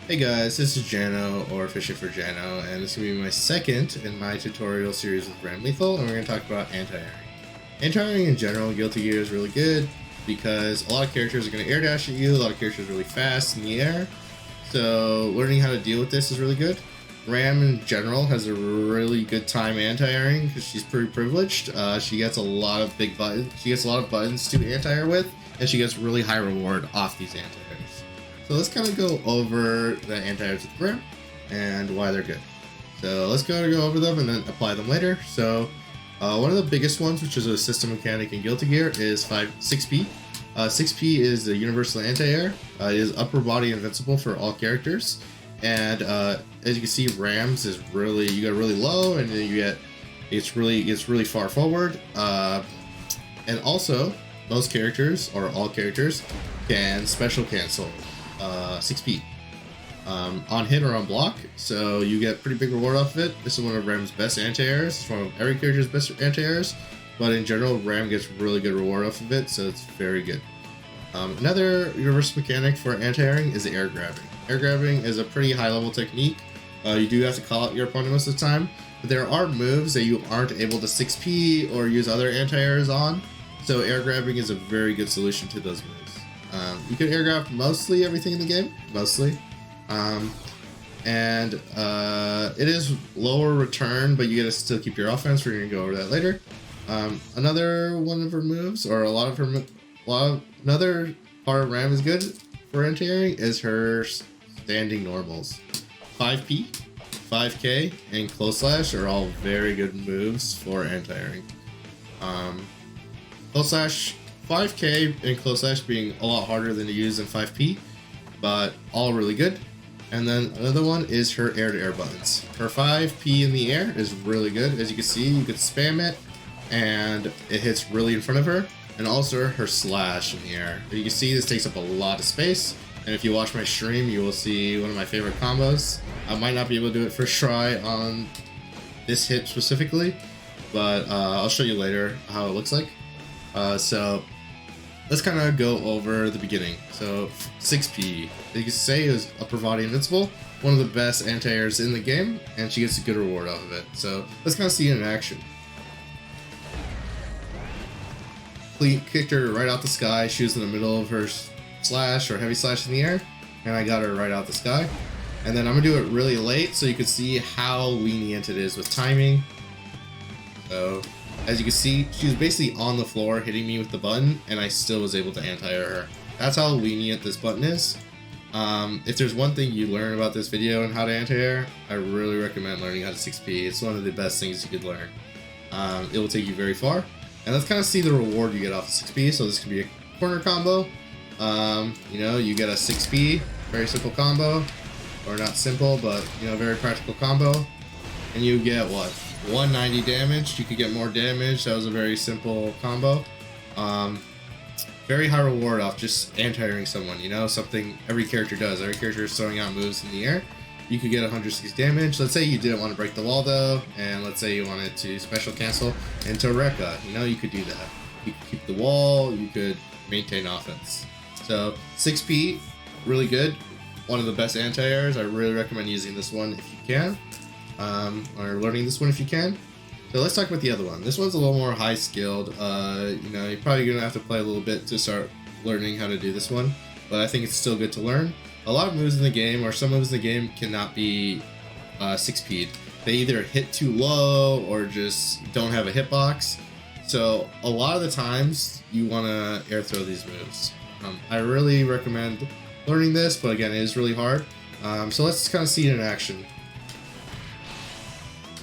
Hey guys, this is Jano, or Fishing for Jano, and this is going to be my second in my tutorial series with Ramlethal, and we're going to talk about anti-airing. Anti-airing in general, Guilty Gear is really good, because a lot of characters are going to air dash at you, a lot of characters are really fast in the air, so learning how to deal with this is really good. Ram in general has a really good time anti-airing, because she's pretty privileged. She gets a lot of big buttons, she gets a lot of buttons to anti-air with, and she gets really high reward off these anti-airs. So let's kind of go over the anti-airs with Ram and why they're good. So let's go over them and then apply them later. So one of the biggest ones, which is a system mechanic in Guilty Gear, is 6P. 6P is the universal anti-air. It is upper body invincible for all characters. And as you can see, Ram's is really, you go really low and then you get, it's really far forward. And also, most characters, or all characters, can special cancel 6P on hit or on block, so you get pretty big reward off of it. This is one of Ram's best anti-airs. It's one of every character's best anti-airs, but in general, Ram gets really good reward off of it, so it's very good. Another universal mechanic for anti-airing is the air grabbing. Air grabbing is a pretty high level technique. You do have to call out your opponent most of the time, but there are moves that you aren't able to 6P or use other anti-airs on, so air grabbing is a very good solution to those moves. You can air grab mostly everything in the game, and it is lower return, but you gotta still keep your offense. We're gonna go over that later. Another one of her moves, or another part of Ram is good for anti-airing is her standing normals. 5P, 5K, and close slash are all very good moves for anti-airing. Close slash, 5K and close slash being a lot harder than to use than 5P, but all really good. And then another one is her air-to-air buttons. Her 5P in the air is really good. As you can see, you can spam it, and it hits really in front of her. And also her slash in the air. As you can see, this takes up a lot of space. And if you watch my stream, you will see one of my favorite combos. I might not be able to do it first try on this hit specifically, but I'll show you later how it looks like. So let's kind of go over the beginning. So 6P, as you can say, is upper body invincible, one of the best anti-airs in the game, and she gets a good reward off of it. So let's kind of see it in action. Kicked her right out the sky. She was in the middle of her slash or heavy slash in the air, and I got her right out the sky. And then I'm gonna do it really late so you can see how lenient it is with timing. So as you can see, she was basically on the floor hitting me with the button, and I still was able to anti-air her. That's how lenient this button is. If there's one thing you learn about this video and how to anti-air, I really recommend learning how to 6P. It's one of the best things you could learn. It will take you very far. And let's kind of see the reward you get off of 6P. So this could be a corner combo. You know, you get a 6P, very simple combo. Or not simple, but, you know, very practical combo. And you get what? 190 damage. You could get more damage. That was a very simple combo. Very high reward off just anti-airing someone, you know, something every character does. Every character is throwing out moves in the air. You could get 106 damage. Let's say you didn't want to break the wall though, and let's say you wanted to special cancel into Rekka. You know, you could do that. You could keep the wall, you could maintain offense. So 6P, really good. One of the best anti-airs. I really recommend using this one if you can. Or learning this one if you can. So let's talk about the other one. This one's a little more high skilled. You know, you're probably gonna have to play a little bit to start learning how to do this one, but I think it's still good to learn. A lot of moves in the game, or some moves in the game, cannot be 6P'd. They either hit too low or just don't have a hitbox. So a lot of the times you want to air throw these moves. I really recommend learning this, but again, it is really hard. So let's kind of see it in action.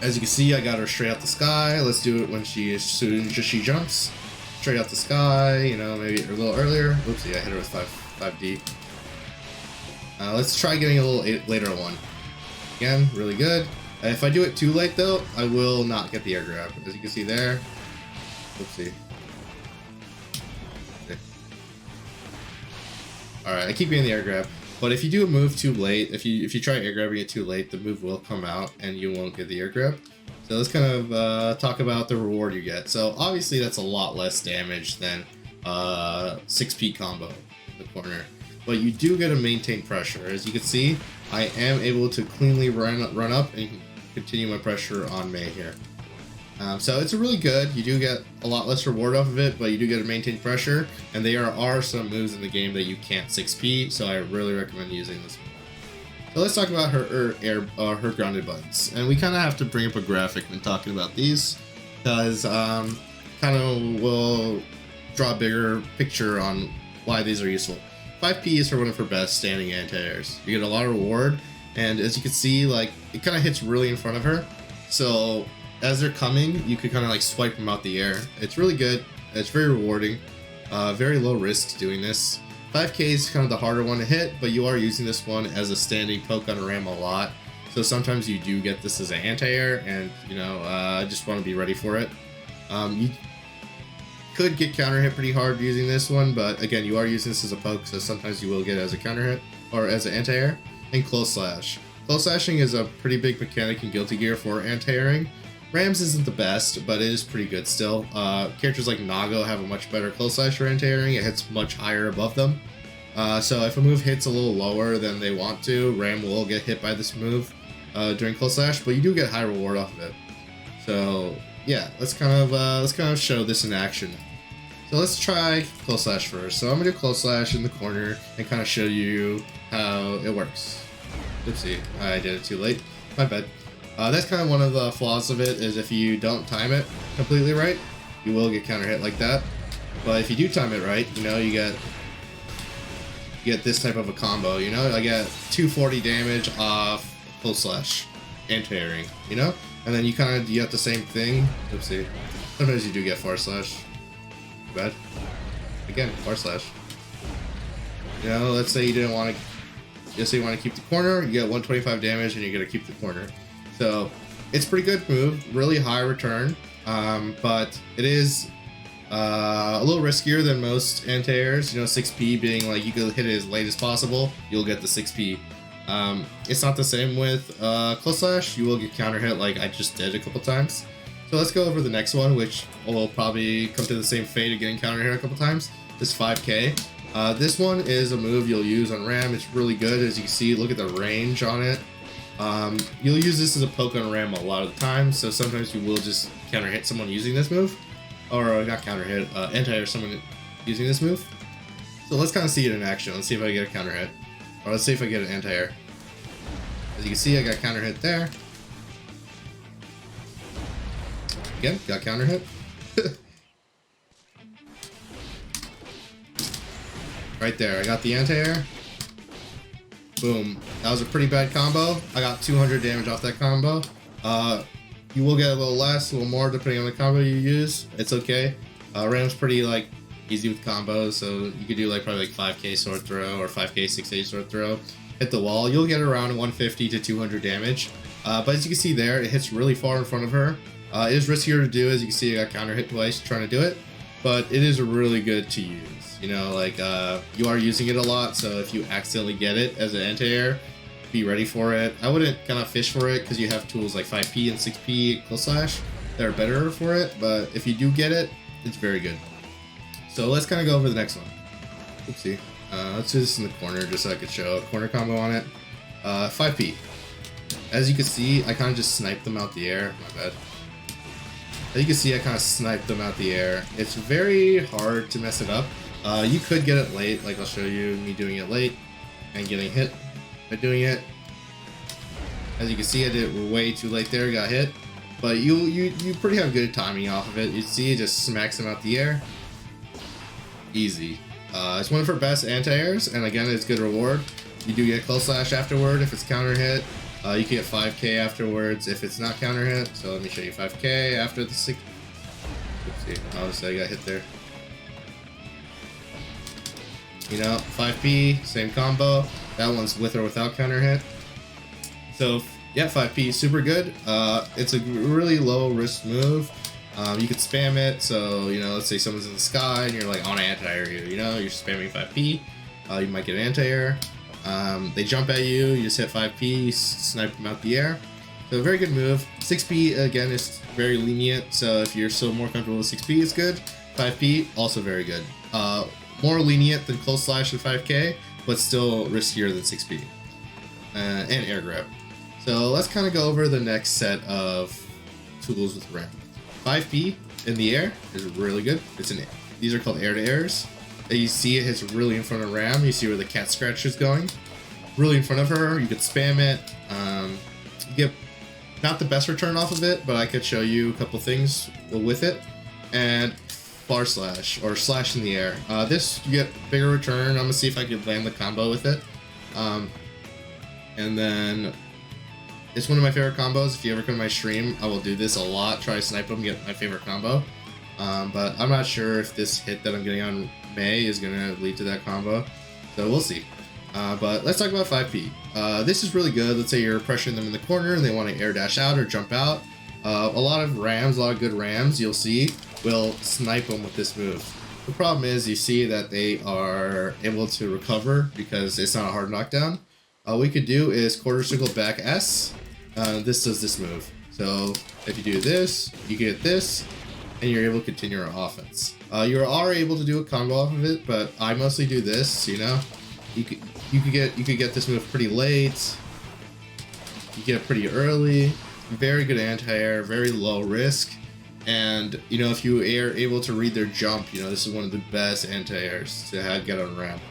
As you can see, I got her straight out the sky. Let's do it when she jumps straight out the sky. You know, maybe a little earlier. Oopsie, I hit her with 5D. Let's try getting a little later one. Again, really good. If I do it too late though, I will not get the air grab. As you can see there. Oopsie. Okay. Alright, I keep getting the air grab. But if you do a move too late, if you try air grabbing it too late, the move will come out and you won't get the air grab. So let's kind of talk about the reward you get. So obviously that's a lot less damage than 6P combo in the corner. but you do get to maintain pressure. As you can see, I am able to cleanly run up and continue my pressure on Mei here. So it's really good. You do get a lot less reward off of it, but you do get to maintain pressure, and there are some moves in the game that you can't 6P, so I really recommend using this one. So let's talk about her grounded buttons, and we kind of have to bring up a graphic when talking about these, because kind of will draw a bigger picture on why these are useful. 5P is for one of her best standing anti-airs. You get a lot of reward, and as you can see, like, it kind of hits really in front of her, so as they're coming, you could kind of like swipe them out the air. It's really good. It's very rewarding. Very low risk doing this. 5K is kind of the harder one to hit, but you are using this one as a standing poke on Ram a lot. So sometimes you do get this as an anti-air, and you know, I just want to be ready for it. You could get counter hit pretty hard using this one, but again, you are using this as a poke, so sometimes you will get it as a counter hit or as an anti-air. And close slash. Close slashing is a pretty big mechanic in Guilty Gear for anti-airing. Rams isn't the best, but it is pretty good still. Characters like Nago have a much better close slash for anti-airing. It hits much higher above them. So if a move hits a little lower than they want to, Ram will get hit by this move during close slash, but you do get high reward off of it. So yeah, let's kind of show this in action. So let's try close slash first. So I'm gonna do close slash in the corner and kind of show you how it works. Oopsie, I did it too late. My bad. That's kind of one of the flaws of it, is if you don't time it completely right, you will get counter hit like that. But if you do time it right, you know, you get this type of a combo, you know? I get 240 damage off close slash anti-airing, you know? And then you get the same thing. Oopsie. Sometimes you do get far slash. Too bad. Again, far slash. You know, let's say you didn't want to, just say you want to keep the corner, you get 125 damage and you're going to keep the corner. So it's a pretty good move, really high return, but it is a little riskier than most anti-airs. You know, 6P being like you can hit it as late as possible, you'll get the 6P. It's not the same with close slash. You will get counter hit like I just did a couple times. So let's go over the next one, which will probably come to the same fate of getting counter hit a couple times. This 5K. This one is a move you'll use on Ram. It's really good. As you can see, look at the range on it. You'll use this as a poke on Ram a lot of the time, so sometimes you will just counter hit someone using this move. Or not counter hit, anti-air someone using this move. So let's kind of see it in action. Let's see if I get a counter hit. Or let's see if I get an anti-air. As you can see, I got counter hit there. Again, got counter hit. Right there, I got the anti-air. Boom. That was a pretty bad combo. I got 200 damage off that combo. You will get a little less, a little more depending on the combo you use. It's okay. Ram's pretty like easy with combos, so you could do like probably like 5k sword throw or 5k 6a sword throw. Hit the wall. You'll get around 150 to 200 damage. But as you can see there, it hits really far in front of her. It is riskier to do. As you can see, I got counter hit twice trying to do it, but it is really good to use. You know, like you are using it a lot, so if you accidentally get it as an anti-air, be ready for it. I wouldn't kind of fish for it because you have tools like 5P and 6P close slash that are better for it, but if you do get it, it's very good. So let's kind of go over the next one. Oopsie. Let's do this in the corner just so I could show a corner combo on it. 5P. As you can see, I kind of just sniped them out the air. My bad. As you can see, I kind of sniped them out the air. It's very hard to mess it up. You could get it late, like I'll show you me doing it late and getting hit by doing it. As you can see, I did it way too late there, got hit. But you pretty have good timing off of it. You see it just smacks them out the air. Easy. It's one of her best anti-airs, and again, it's good reward. You do get close slash afterward if it's counter hit. You can get 5k afterwards if it's not counter hit. So let me show you 5k after the 6. Oopsie, obviously I got hit there. You know, 5p, same combo. That one's with or without counter hit. So yeah, 5p, super good. It's a really low risk move. You could spam it, so you know, let's say someone's in the sky and you're like, I want to anti-air you. You know, you're spamming 5p. You might get an anti-air. They jump at you, you just hit 5p, snipe them out the air. So a very good move. 6p again is very lenient, so if you're still more comfortable with 6p, it's good. 5p also very good. More lenient than close slash and 5k, but still riskier than 6P. And air grab. So let's kind of go over the next set of tools with Ram. 5P in the air is really good. These are called air-to-airs. You see it hits really in front of Ram. You see where the cat scratch is going. Really in front of her. You could spam it. You get not the best return off of it, but I could show you a couple things with it. And bar slash, or slash in the air. This, you get bigger return. I'm going to see if I can land the combo with it. And then it's one of my favorite combos. If you ever come to my stream, I will do this a lot. Try to snipe them, get my favorite combo. But I'm not sure if this hit that I'm getting on May is going to lead to that combo. So we'll see. But let's talk about 5P. This is really good. Let's say you're pressuring them in the corner and they want to air dash out or jump out. A lot of good Rams, you'll see, will snipe them with this move. The problem is you see that they are able to recover because it's not a hard knockdown. All we could do is quarter circle back S. This does this move. So if you do this, you get this, and you're able to continue your offense. You are able to do a combo off of it, but I mostly do this. You know, you could get this move pretty late. You get it pretty early. Very good anti-air, very low risk, and you know if you are able to read their jump, you know this is one of the best anti-airs to get on ramp.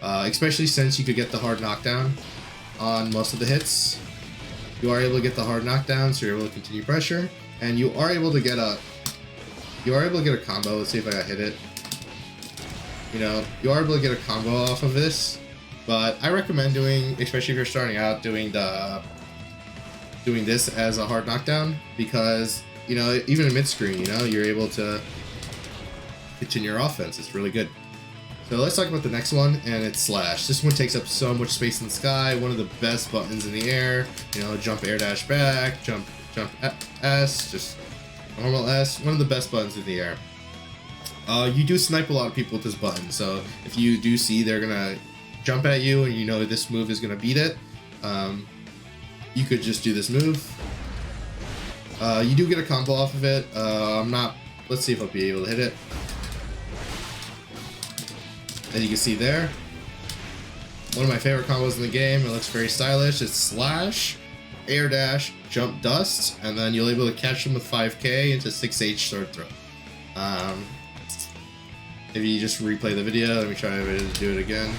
Especially since you could get the hard knockdown on most of the hits. You are able to get the hard knockdown, so you're able to continue pressure, and you are able to get a combo. Let's see if I hit it. You know, you are able to get a combo off of this, but I recommend doing, especially if you're starting out, doing this as a hard knockdown, because you know even in mid screen, you know you're able to continue your offense. It's really good. So let's talk about the next one, and it's slash. This one takes up so much space in the sky. One of the best buttons in the air. You know, jump air dash back, jump S, just normal S. One of the best buttons in the air. You do snipe a lot of people with this button. So if you do see they're gonna jump at you and you know this move is gonna beat it, you could just do this move. You do get a combo off of it. Let's see if I'll be able to hit it. As you can see there, one of my favorite combos in the game. It looks very stylish. It's slash, air dash, jump dust, and then you'll be able to catch them with 5K into 6H sword throw. If you just replay the video, let me try to do it again.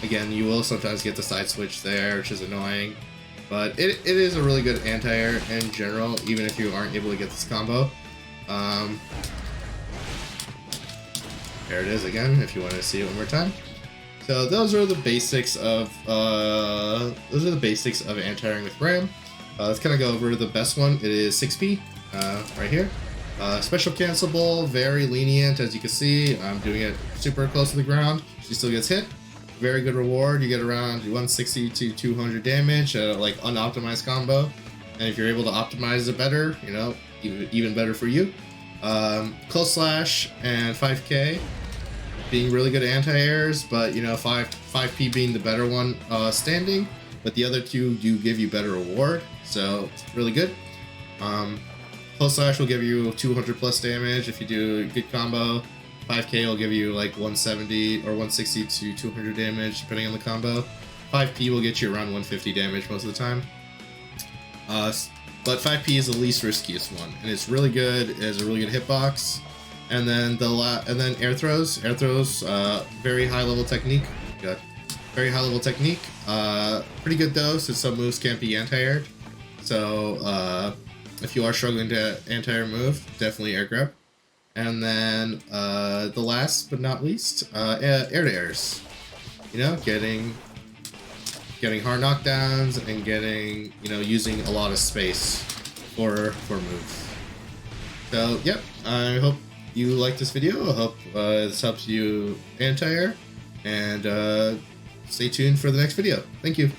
Again, you will sometimes get the side switch there, which is annoying, but it is a really good anti-air in general, even if you aren't able to get this combo. There it is again, if you want to see it one more time. So those are the basics of anti-airing with Ram. Let's kind of go over the best one. It is 6P, right here. Special cancelable, very lenient, as you can see. I'm doing it super close to the ground. She still gets hit. Very good reward. You get around 160 to 200 damage, like unoptimized combo. And if you're able to optimize it better, you know, even better for you. Close slash and 5K being really good anti-airs, but you know 5P being the better one standing, but the other two do give you better reward, so really good. Close slash will give you 200 plus damage if you do a good combo. 5K will give you like 170 or 160 to 200 damage depending on the combo. 5P will get you around 150 damage most of the time. But 5P is the least riskiest one, and it's really good. It has a really good hitbox. And then air throws, very high level technique. Good, very high level technique. Pretty good though, since some moves can't be anti-aired. So if you are struggling to anti-air move, definitely air grab. And then the last but not least, air-to-airs. You know, getting hard knockdowns and getting, you know, using a lot of space for moves. So yep, I hope you like this video. I hope this helps you anti-air, and stay tuned for the next video. Thank you.